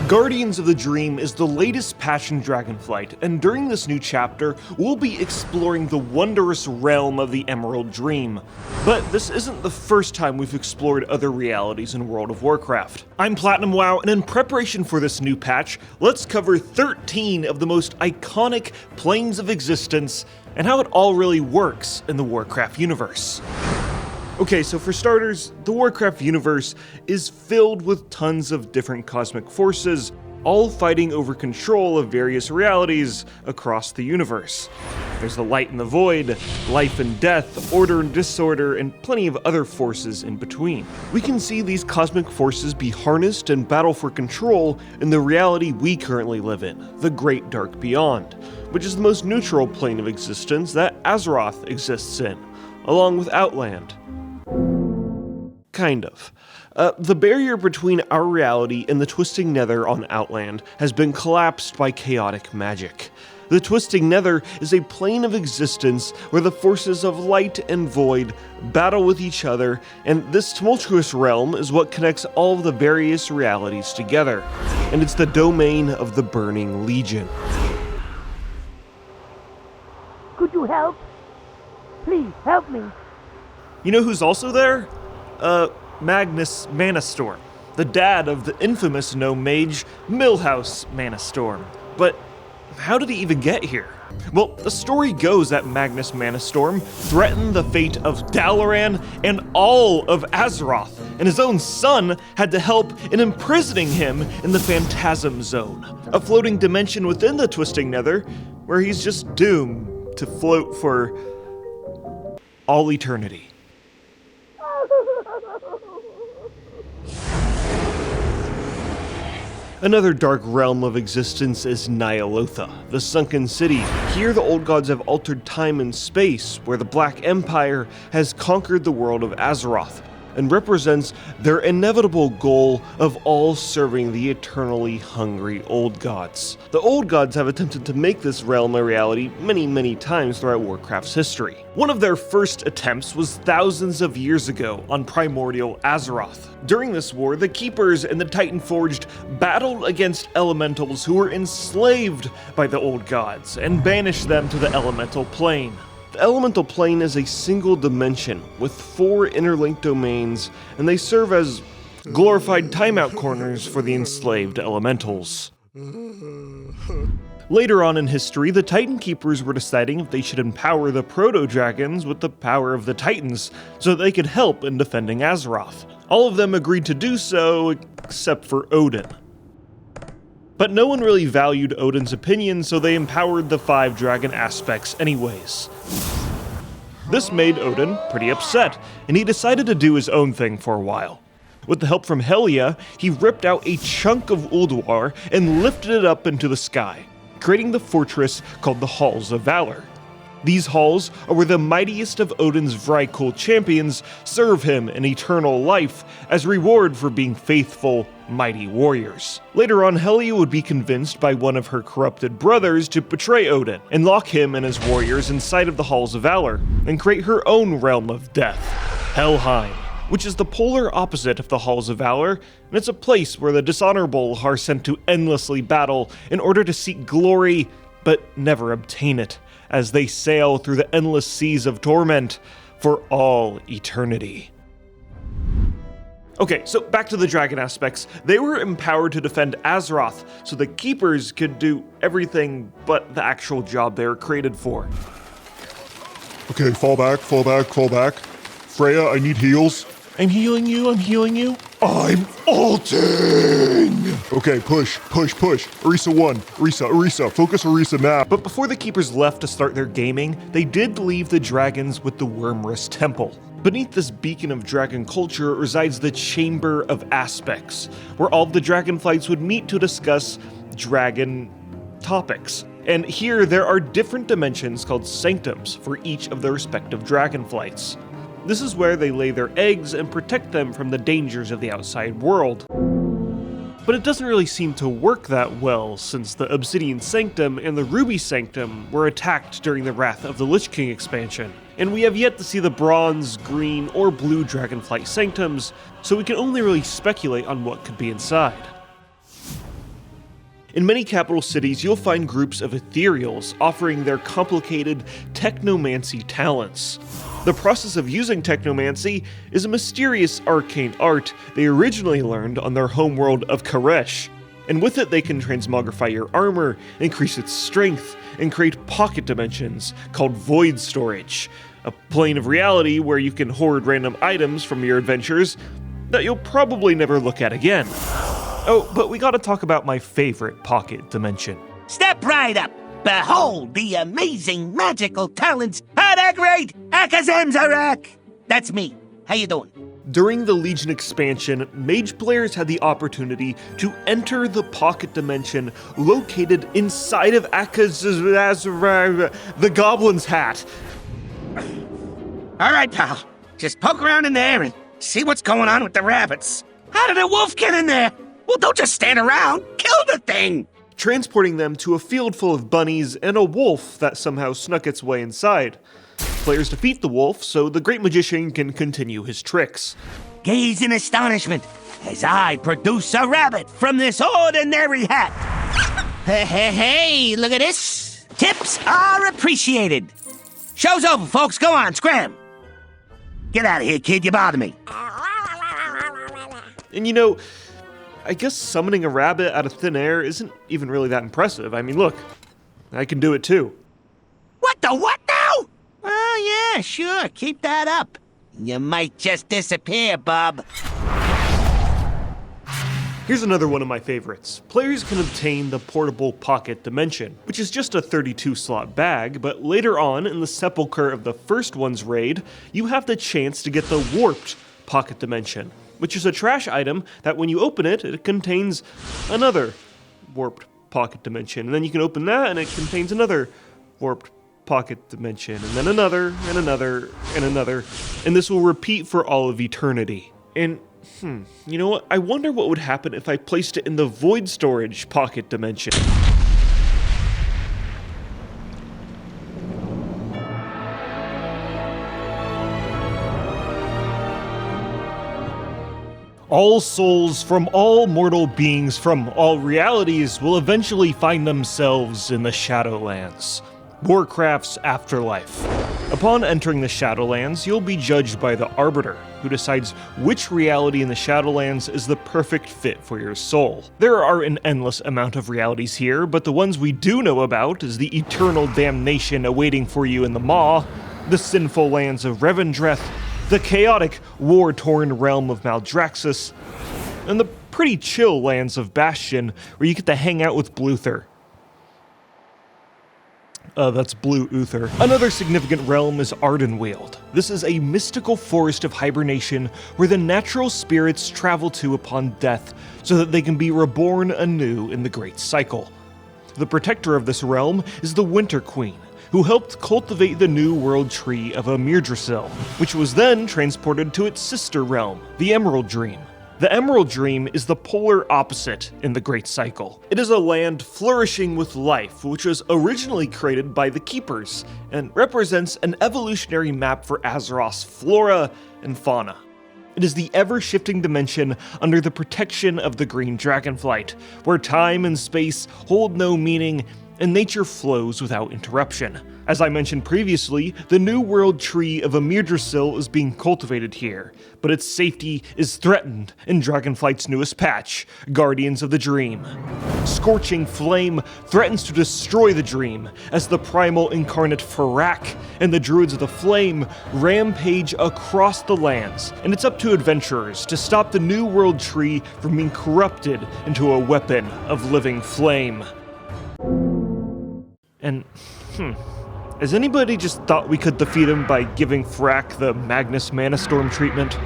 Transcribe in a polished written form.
Guardians of the Dream is the latest patch in Dragonflight, and during this new chapter, we'll be exploring the wondrous realm of the Emerald Dream. But this isn't the first time we've explored other realities in World of Warcraft. I'm PlatinumWoW, and in preparation for this new patch, let's cover 13 of the most iconic planes of existence and how it all really works in the Warcraft universe. Okay, so for starters, the Warcraft universe is filled with tons of different cosmic forces, all fighting over control of various realities across the universe. There's the light and the void, life and death, order and disorder, and plenty of other forces in between. We can see these cosmic forces be harnessed and battle for control in the reality we currently live in, the Great Dark Beyond, which is the most neutral plane of existence that Azeroth exists in, along with Outland. Kind of. The barrier between our reality and the Twisting Nether on Outland has been collapsed by chaotic magic. The Twisting Nether is a plane of existence where the forces of light and void battle with each other, and this tumultuous realm is what connects all of the various realities together, and it's the domain of the Burning Legion. Could you help? Please, help me. You know who's also there? Magnus Manastorm, the dad of the infamous gnome mage Millhouse Manastorm. But how did he even get here? Well, the story goes that Magnus Manastorm threatened the fate of Dalaran and all of Azeroth, and his own son had to help in imprisoning him in the Phantasm Zone, a floating dimension within the Twisting Nether, where he's just doomed to float for all eternity. Another dark realm of existence is Ny'alotha, the Sunken City. Here the old gods have altered time and space, where the Black Empire has conquered the world of Azeroth, and represents their inevitable goal of all serving the eternally hungry old gods. The old gods have attempted to make this realm a reality many times throughout Warcraft's history. One of their first attempts was thousands of years ago on primordial Azeroth. During this war, the Keepers and the Titanforged battled against elementals who were enslaved by the old gods and banished them to the elemental plane. The elemental plane is a single dimension with 4 interlinked domains, and they serve as glorified timeout corners for the enslaved elementals. Later on in history, the Titan Keepers were deciding if they should empower the proto-dragons with the power of the Titans so that they could help in defending Azeroth. All of them agreed to do so, except for Odin. But no one really valued Odin's opinion, so they empowered the 5 dragon aspects anyways. This made Odin pretty upset, and he decided to do his own thing for a while. With the help from Helya, he ripped out a chunk of Ulduar and lifted it up into the sky, creating the fortress called the Halls of Valor. These halls are where the mightiest of Odin's Vrykul champions serve him in eternal life as reward for being faithful, mighty warriors. Later on, Helya would be convinced by one of her corrupted brothers to betray Odin and lock him and his warriors inside of the Halls of Valor and create her own realm of death, Helheim, which is the polar opposite of the Halls of Valor, and it's a place where the dishonorable are sent to endlessly battle in order to seek glory, but never obtain it, as they sail through the endless seas of torment for all eternity. Okay, so back to the dragon aspects. They were empowered to defend Azeroth, so the Keepers could do everything but the actual job they were created for. Okay, fall back. Freya, I need heals. I'm healing you. I'm ulting! Okay, push. Orisa 1. Orisa. Focus Orisa now. But before the Keepers left to start their gaming, they did leave the dragons with the Wyrmrest Temple. Beneath this beacon of dragon culture resides the Chamber of Aspects, where all of the dragonflights would meet to discuss dragon topics. And here there are different dimensions called sanctums for each of the respective dragonflights. This is where they lay their eggs and protect them from the dangers of the outside world. But it doesn't really seem to work that well, since the Obsidian Sanctum and the Ruby Sanctum were attacked during the Wrath of the Lich King expansion, and we have yet to see the Bronze, Green, or Blue Dragonflight Sanctums, so we can only really speculate on what could be inside. In many capital cities, you'll find groups of ethereals offering their complicated technomancy talents. The process of using technomancy is a mysterious arcane art they originally learned on their homeworld of Karesh, and with it they can transmogrify your armor, increase its strength, and create pocket dimensions called void storage, a plane of reality where you can hoard random items from your adventures that you'll probably never look at again. Oh, but we gotta talk about my favorite pocket dimension. Step right up. Behold the amazing magical talents of the great Akazemzarak. That's me. How you doing? During the Legion expansion, mage players had the opportunity to enter the pocket dimension located inside of the Goblin's hat. All right, pal. Just poke around in there and see what's going on with the rabbits. How did a wolf get in there? Well, don't just stand around. Kill the thing. Transporting them to a field full of bunnies and a wolf that somehow snuck its way inside. Players defeat the wolf so the great magician can continue his tricks. Gaze in astonishment as I produce a rabbit from this ordinary hat. Hey, look at this. Tips are appreciated. Show's over, folks. Go on, scram. Get out of here, kid. You bother me. And you know, I guess summoning a rabbit out of thin air isn't even really that impressive. I mean, look, I can do it too. What the what now? Oh, yeah, sure. Keep that up. You might just disappear, bub. Here's another one of my favorites. Players can obtain the portable pocket dimension, which is just a 32-slot bag, but later on in the Sepulchre of the First One's raid, you have the chance to get the warped pocket dimension, which is a trash item that when you open it, it contains another warped pocket dimension. And then you can open that and it contains another warped pocket dimension, and then another, and another, and another. And this will repeat for all of eternity. And, you know what? I wonder what would happen if I placed it in the void storage pocket dimension. All souls from all mortal beings from all realities will eventually find themselves in the Shadowlands, Warcraft's afterlife. Upon entering the Shadowlands, you'll be judged by the Arbiter, who decides which reality in the Shadowlands is the perfect fit for your soul. There are an endless amount of realities here, but the ones we do know about is the eternal damnation awaiting for you in the Maw, the sinful lands of Revendreth, the chaotic, war-torn realm of Maldraxxus, and the pretty chill lands of Bastion, where you get to hang out with Bluther. That's Blue Uther. Another significant realm is Ardenweald. This is a mystical forest of hibernation where the natural spirits travel to upon death so that they can be reborn anew in the Great Cycle. The protector of this realm is the Winter Queen, who helped cultivate the new world tree of Amirdrasil, which was then transported to its sister realm, the Emerald Dream. The Emerald Dream is the polar opposite in the Great Cycle. It is a land flourishing with life, which was originally created by the Keepers, and represents an evolutionary map for Azeroth's flora and fauna. It is the ever-shifting dimension under the protection of the Green Dragonflight, where time and space hold no meaning and nature flows without interruption. As I mentioned previously, the new world tree of Amirdrasil is being cultivated here, but its safety is threatened in Dragonflight's newest patch, Guardians of the Dream. Scorching Flame threatens to destroy the Dream, as the primal incarnate Farak and the Druids of the Flame rampage across the lands, and it's up to adventurers to stop the new world tree from being corrupted into a weapon of living flame. And, has anybody just thought we could defeat him by giving Frack the Magnus Manastorm treatment?